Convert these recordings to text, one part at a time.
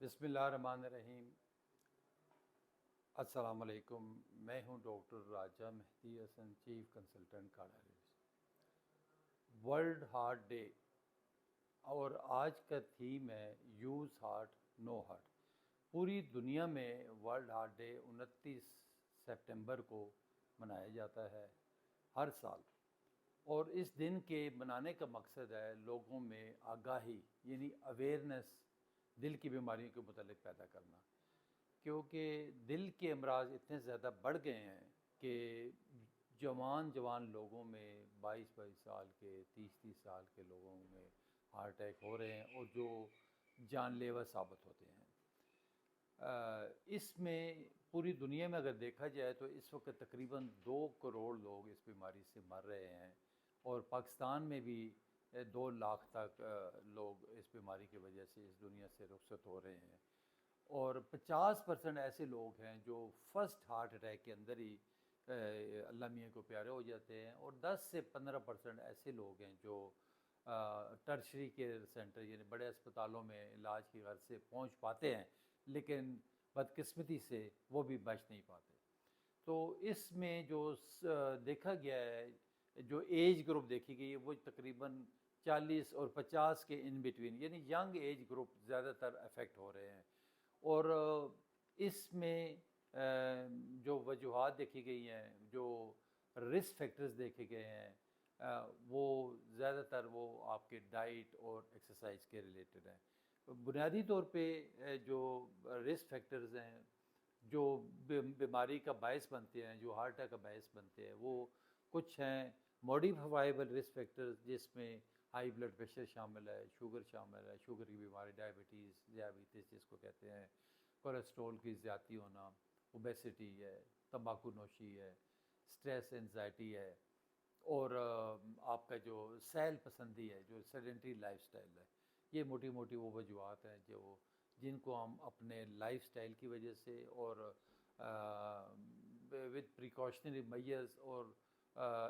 بسم اللہ الرحمن الرحیم۔ السلام علیکم، میں ہوں doctor Raja Mehdi Hasan, chief consultant cardiologist. World heart day اور آج کا تھیم ہے یوز ہارٹ نو ہارٹ۔ پوری دنیا میں ورلڈ ہارٹ ڈے 29 سپٹمبر کو منایا جاتا ہے ہر سال، اور اس دن کے منانے کا مقصد ہے لوگوں میں آگاہی یعنی اویئرنیس دل کی بیماریوں کے متعلق پیدا کرنا، کیونکہ دل کے امراض اتنے زیادہ بڑھ گئے ہیں کہ جوان لوگوں میں 22 سال کے 30 سال کے لوگوں میں ہارٹ اٹیک ہو رہے ہیں، اور جو جان لیوا ثابت ہوتے ہیں۔ اس میں پوری دنیا میں اگر دیکھا جائے تو اس وقت تقریباً 2 کروڑ لوگ اس بیماری سے مر رہے ہیں، اور پاکستان میں بھی 2 لاکھ تک لوگ اس بیماری کی وجہ سے اس دنیا سے رخصت ہو رہے ہیں، اور 50% ایسے لوگ ہیں جو فرسٹ ہارٹ اٹیک کے اندر ہی اللہ میاں کو پیارے ہو جاتے ہیں، اور 10 سے 15% ایسے لوگ ہیں جو ٹرشری کیئر سینٹر یعنی بڑے اسپتالوں میں علاج کی غرض سے پہنچ پاتے ہیں، لیکن بدقسمتی سے وہ بھی بچ نہیں پاتے۔ تو اس میں جو دیکھا گیا ہے، جو ایج گروپ دیکھی گئی ہے، وہ تقریباً 40 اور 50 کے ان بٹوین یعنی ینگ ایج گروپ زیادہ تر افیکٹ ہو رہے ہیں، اور اس میں جو وجوہات دیکھی گئی ہیں، جو رسک فیکٹرز دیکھے گئے ہیں، وہ زیادہ تر وہ آپ کے ڈائٹ اور ایکسرسائز کے ریلیٹڈ ہیں۔ بنیادی طور پہ جو رسک فیکٹرز ہیں جو بیماری کا باعث بنتے ہیں، جو ہارٹ اٹیک کا باعث بنتے ہیں، وہ کچھ ہیں موڈیفائبل رسک فیکٹرز، جس میں ہائی بلڈ پریشر شامل ہے، شوگر شامل ہے، شوگر کی بیماری، ذیابیطس جس کو کہتے ہیں، کولیسٹرول کی زیادتی ہونا، اوبیسٹی ہے، تمباکو نوشی ہے، سٹریس انزائٹی ہے، اور آپ کا جو سیل پسندی ہے، جو سیڈنٹری لائف سٹائل ہے۔ یہ موٹی موٹی وہ وجوہات ہیں جن کو ہم اپنے لائف سٹائل کی وجہ سے اور وتھ پریکاشنری میئرز اور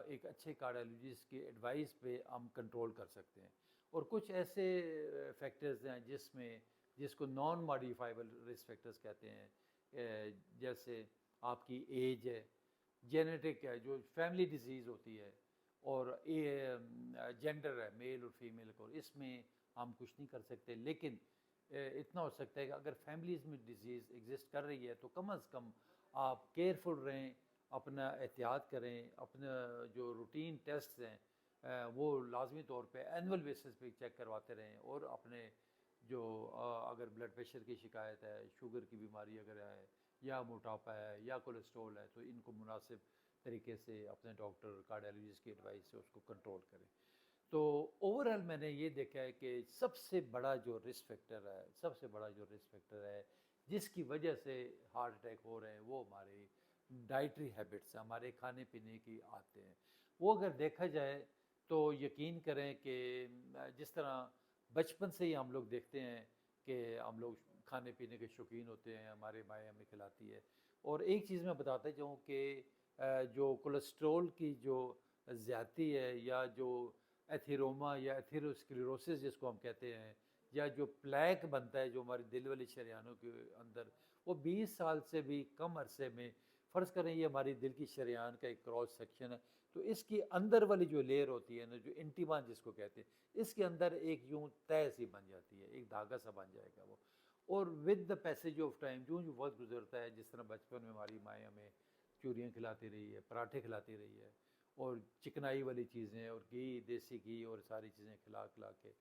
ایک اچھے کارڈیالوجسٹ کی ایڈوائس پہ ہم کنٹرول کر سکتے ہیں، اور کچھ ایسے فیکٹرز ہیں جس کو نان ماڈیفائبل رسک فیکٹرز کہتے ہیں، جیسے آپ کی ایج ہے، جینیٹک ہے، جو فیملی ڈیزیز ہوتی ہے، اور جینڈر ہے، میل اور فیمیل کو، اس میں ہم کچھ نہیں کر سکتے، لیکن اتنا ہو سکتا ہے کہ اگر فیملیز میں ڈیزیز ایگزسٹ کر رہی ہے تو کم از کم آپ کیئرفل رہیں، اپنا احتیاط کریں، اپنا جو روٹین ٹیسٹس ہیں وہ لازمی طور پہ اینول بیسس پہ چیک کرواتے رہیں، اور اپنے جو اگر بلڈ پریشر کی شکایت ہے، شوگر کی بیماری اگر ہے، یا موٹاپا ہے، یا کولیسٹرول ہے، تو ان کو مناسب طریقے سے اپنے ڈاکٹر کارڈیالوجسٹ کی ایڈوائس سے اس کو کنٹرول کریں۔ تو اوورآل میں نے یہ دیکھا ہے کہ سب سے بڑا جو رسک فیکٹر ہے جس کی وجہ سے ہارٹ اٹیک ہو رہے ہیں، وہ ہمارے ڈائٹری ہیبٹس ہیں، ہمارے کھانے پینے کی عادتیں ہیں۔ وہ اگر دیکھا جائے تو یقین کریں کہ جس طرح بچپن سے ہی ہم لوگ دیکھتے ہیں کہ ہم لوگ کھانے پینے کے شوقین ہوتے ہیں، ہمارے مائیں ہمیں کھلاتی ہے، اور ایک چیز میں بتاتا جاؤں کہ جو کولیسٹرول کی جو زیادتی ہے، یا جو ایتھیروما یا ایتھیروسکلیروسس جس کو ہم کہتے ہیں، یا جو پلیک بنتا ہے جو ہماری دل والی شریانوں کے اندر، وہ 20 سال سے بھی کم عرصے میں، فرض کریں یہ ہماری دل کی شریان کا ایک کراس سیکشن ہے، تو اس کی اندر والی جو لیئر ہوتی ہے نا، جو انٹیما جس کو کہتے ہیں، اس کے اندر ایک یوں تہ سی بن جاتی ہے، ایک دھاگا سا بن جائے گا وہ، اور with the passage of time جو وقت گزرتا ہے، جس طرح بچپن میں ہماری مائیں ہمیں چوریاں کھلاتی رہی ہے، پراٹھے کھلاتی رہی ہے، اور چکنائی والی چیزیں اور گھی، دیسی گھی اور ساری چیزیں کھلا کے،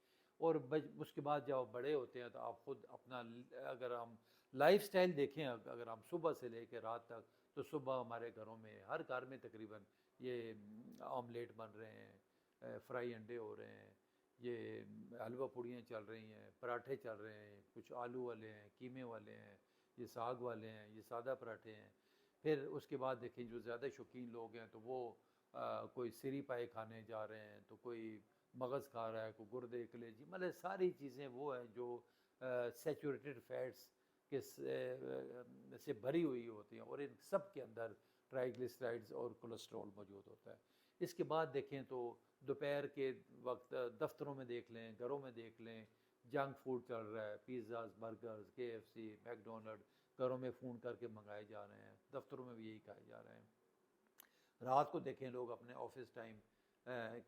اور اس کے بعد جب آپ بڑے ہوتے ہیں تو آپ خود اپنا، اگر ہم لائف سٹائل دیکھیں، اگر ہم صبح سے لے کے رات تک، تو صبح ہمارے گھروں میں، ہر گھر میں تقریباً یہ آملیٹ بن رہے ہیں، فرائی انڈے ہو رہے ہیں، یہ حلوہ پوڑیاں چل رہی ہیں، پراٹھے چل رہے ہیں، کچھ آلو والے ہیں، قیمے والے ہیں، یہ ساگ والے ہیں، یہ سادہ پراٹھے ہیں۔ پھر اس کے بعد دیکھیں جو زیادہ شوقین لوگ ہیں تو وہ کوئی سری پائے کھانے جا رہے ہیں، تو کوئی مغز کھا رہا ہے، کوئی گردے کلیجی، مطلب ساری چیزیں وہ ہیں جو سیچوریٹڈ فیٹس کے سے بھری ہوئی ہوتی ہیں، اور ان سب کے اندر ٹرائیگلیسرائڈز اور کولیسٹرول موجود ہوتا ہے۔ اس کے بعد دیکھیں تو دوپہر کے وقت دفتروں میں دیکھ لیں، گھروں میں دیکھ لیں، جنک فوڈ چل رہا ہے، pizzas, burgers, KFC، make Donald, گھروں میں فون کر کے منگائے جا رہے ہیں، دفتروں میں بھی یہی کھائے جا رہے ہیں۔ رات کو دیکھیں لوگ اپنے آفس ٹائم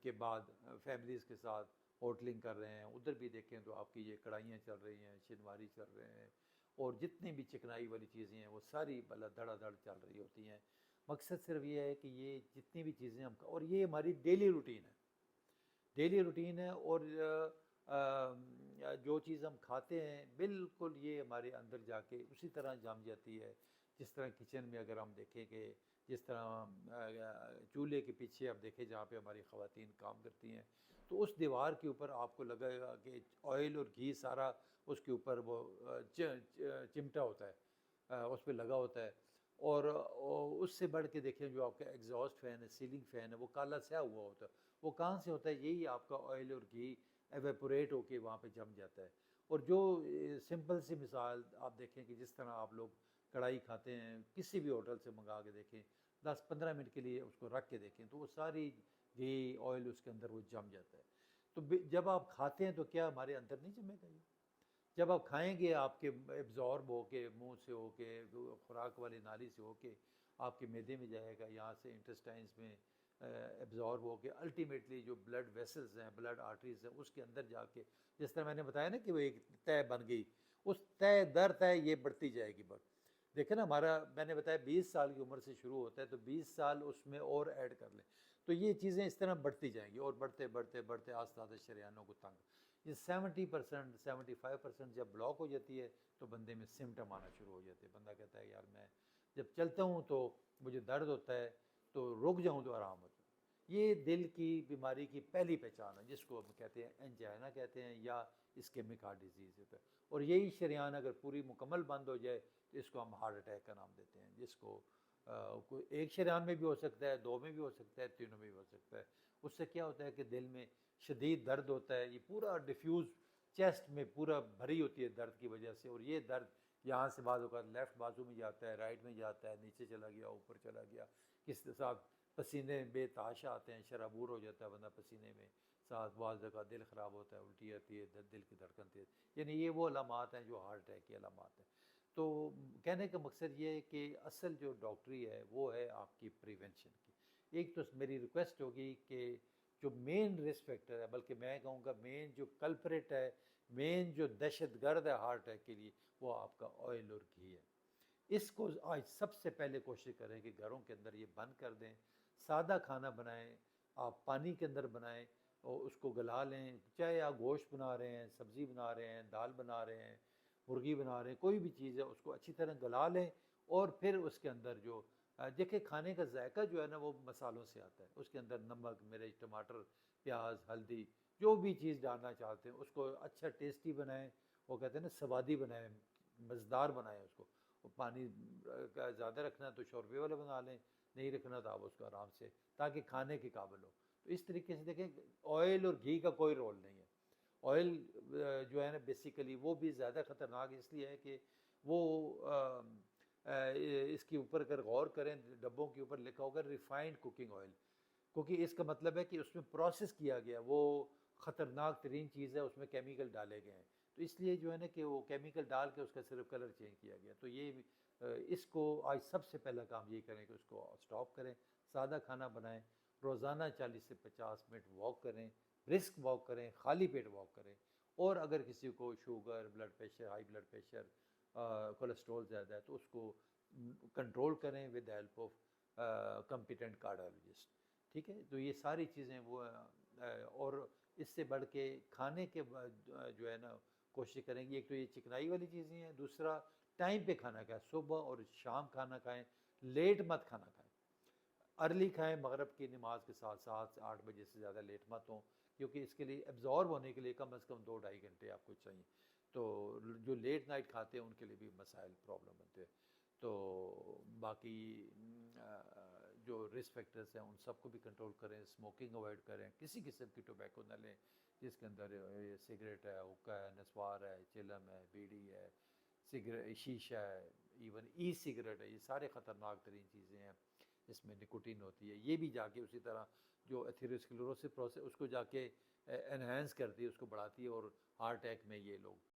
کے بعد فیملیز کے ساتھ ہوٹلنگ کر رہے ہیں، ادھر بھی دیکھیں تو آپ کی یہ کڑھائیاں چل رہی ہیں، شنواری چل رہے ہیں، اور جتنی بھی چکنائی والی چیزیں ہیں وہ ساری بلا دھڑا دھڑ چل رہی ہوتی ہیں۔ مقصد صرف یہ ہے کہ یہ جتنی بھی چیزیں ہم، اور یہ ہماری ڈیلی روٹین ہے، ڈیلی روٹین ہے، اور جو چیز ہم کھاتے ہیں بالکل یہ ہمارے اندر جا کے اسی طرح جم جاتی ہے، جس طرح کچن میں اگر ہم دیکھیں کہ جس طرح چولہے کے پیچھے آپ دیکھیں جہاں پہ ہماری خواتین کام کرتی ہیں، تو اس دیوار کے اوپر آپ کو لگے گا کہ آئل اور گھی سارا اس کے اوپر وہ چمٹا ہوتا ہے، اس پہ لگا ہوتا ہے، اور اس سے بڑھ کے دیکھیں جو آپ کا ایگزاسٹ فین ہے، سیلنگ فین ہے، وہ کالا سیاہ ہوا ہوتا ہے، وہ کہاں سے ہوتا ہے؟ یہی آپ کا آئل اور گھی ایویپوریٹ ہو کے وہاں پہ جم جاتا ہے۔ اور جو سمپل سی مثال آپ دیکھیں کہ جس طرح آپ لوگ کڑھائی کھاتے ہیں، کسی بھی ہوٹل سے منگا کے دیکھیں، 10-15 منٹ کے لیے اس کو رکھ کے دیکھیں تو وہ ساری گھی آئل اس کے اندر وہ جم جاتا ہے۔ تو جب آپ کھاتے ہیں تو کیا ہمارے اندر نہیں جمے گا؟ یہ جب آپ کھائیں گے آپ کے ایبزارب ہو کے، منہ سے ہو کے، خوراک والی نالی سے ہو کے آپ کے معدے میں جائے گا، یہاں سے انٹسٹائنس میں ایبزارب ہو کے الٹیمیٹلی جو بلڈ ویسلز ہیں، بلڈ آرٹریز ہیں، اس کے اندر جا کے، جس طرح میں نے بتایا نا کہ وہ ایک طے بن گئی، اس طے در طے یہ بڑھتی جائے گی۔ دیکھیں نا ہمارا، میں نے بتایا 20 سال کی عمر سے شروع ہوتا ہے، تو 20 سال اس میں اور ایڈ کر لیں تو یہ چیزیں اس طرح بڑھتی جائیں گی، اور بڑھتے بڑھتے بڑھتے آہستہ آہستہ شریانوں کو تنگ، یہ 70%، 75% جب بلاک ہو جاتی ہے تو بندے میں سمٹم آنا شروع ہو جاتے ہیں۔ بندہ کہتا ہے یار میں جب چلتا ہوں تو مجھے درد ہوتا ہے، تو رک جاؤں تو آرام ہوتا ہے۔ یہ دل کی بیماری کی پہلی پہچان ہے، جس کو ہم کہتے ہیں انجائنا کہتے ہیں، یا اسکیمک ہارٹ ڈیزیز ہوتا ہے۔ اور یہی شریان اگر پوری مکمل بند ہو جائے تو اس کو ہم ہارٹ اٹیک کا نام دیتے ہیں، جس کو کوئی ایک شریان میں بھی ہو سکتا ہے، 2 میں بھی ہو سکتا ہے، 3 میں بھی ہو سکتا ہے۔ اس سے کیا ہوتا ہے کہ دل میں شدید درد ہوتا ہے، یہ پورا ڈیفیوز چیسٹ میں پورا بھری ہوتی ہے درد کی وجہ سے، اور یہ درد یہاں سے بعض اوقات لیفٹ بازو میں جاتا ہے، رائٹ میں جاتا ہے، نیچے چلا گیا، اوپر چلا گیا، کس کے ساتھ پسینے بے تحاشا آتے ہیں، شرابور ہو جاتا ہے بندہ پسینے میں، ساتھ بعض جگہ دل خراب ہوتا ہے، الٹی آتی ہے، دل کی دھڑکن تیز، یعنی یہ وہ علامات ہیں جو ہارٹ اٹیک کی علامات ہیں۔ تو کہنے کا مقصد یہ ہے کہ اصل جو ڈاکٹری ہے وہ ہے آپ کی پریونشن کی۔ ایک تو میری ریکویسٹ ہوگی کہ جو مین رسک فیکٹر ہے، بلکہ میں کہوں گا مین جو کلپریٹ ہے، مین جو دہشت گرد ہے ہارٹ اٹیک کے لیے، وہ آپ کا آئل اور گھی ہے۔ اس کو آج سب سے پہلے کوشش کریں کہ گھروں کے اندر یہ بند کر دیں، سادہ کھانا بنائیں، آپ پانی کے اندر بنائیں اور اس کو گلا لیں، چاہے آپ گوشت بنا رہے ہیں، سبزی بنا رہے ہیں، دال بنا رہے ہیں، مرغی بنا رہے ہیں، کوئی بھی چیز ہے اس کو اچھی طرح گلا لیں، اور پھر اس کے اندر جو دیکھیں کھانے کا ذائقہ جو ہے نا وہ مسالوں سے آتا ہے، اس کے اندر نمک، مرچ، ٹماٹر، پیاز، ہلدی، جو بھی چیز ڈالنا چاہتے ہیں اس کو اچھا ٹیسٹی بنائیں، وہ کہتے ہیں نا سوادی بنائیں، مزیدار بنائیں اس کو، اور پانی کا زیادہ رکھنا ہے تو شوربے والا بنا لیں، نہیں رکھنا تو آپ اس کو آرام سے، تاکہ کھانے کے قابل ہو۔ تو اس طریقے سے دیکھیں آئل اور گھی کا کوئی رول نہیں ہے۔ آئل جو ہے نا بیسیکلی وہ بھی زیادہ خطرناک اس لیے ہے کہ وہ اس کے اوپر اگر غور کریں ڈبوں کے اوپر لکھا ہوگا ریفائنڈ کوکنگ آئل، کیونکہ اس کا مطلب ہے کہ اس میں پروسیس کیا گیا، وہ خطرناک ترین چیز ہے، اس میں کیمیکل ڈالے گئے ہیں، تو اس لیے جو ہے نا کہ وہ کیمیکل ڈال کے اس کا صرف کلر چینج کیا گیا۔ تو یہ اس کو آج سب سے پہلا کام یہ کریں کہ اس کو سٹاپ کریں، سادہ کھانا بنائیں، روزانہ 40 سے 50 منٹ واک کریں، برسک واک کریں، خالی پیٹ واک کریں، اور اگر کسی کو sugar, blood pressure, high blood pressure, cholesterol زیادہ ہے تو اس کو کنٹرول کریں with the help of competent cardiologist. ٹھیک ہے، تو یہ ساری چیزیں وہ اور اس سے بڑھ کے کھانے کے جو ہے نا کوشش کریں گے، ایک تو یہ چکنائی والی چیزیں ہیں، دوسرا ٹائم پہ کھانا کھائیں، صبح اور شام کھانا کھائیں، لیٹ مت کھانا کھائیں، ارلی کھائیں، مغرب کی نماز کے ساتھ 7 سے 8 بجے سے زیادہ لیٹ مت ہوں، کیونکہ اس کے لیے ایبزارب ہونے کے لیے کم از کم 2-2.5 گھنٹے آپ کو چاہیے۔ تو جو لیٹ نائٹ کھاتے ہیں ان کے لیے بھی مسائل پرابلم بنتے ہیں۔ تو باقی جو رسک فیکٹرز ہیں ان سب کو بھی کنٹرول کریں، اسموکنگ اوائڈ کریں، کسی قسم کی ٹوبیکو نہ لیں جس کے اندر سگریٹ ہے، حقہ ہے، نسوار ہے، چلم ہے، بیڑی ہے، شیشہ ہے، ایون ای سگریٹ ہے، یہ سارے خطرناک ترین چیزیں ہیں، اس میں نکوٹین ہوتی ہے، یہ بھی جا کے اسی طرح جو ایتھیروسکلیروسس پروسیس اس کو جا کے انہینس کرتی ہے، اس کو بڑھاتی ہے، اور ہارٹ اٹیک میں یہ لوگ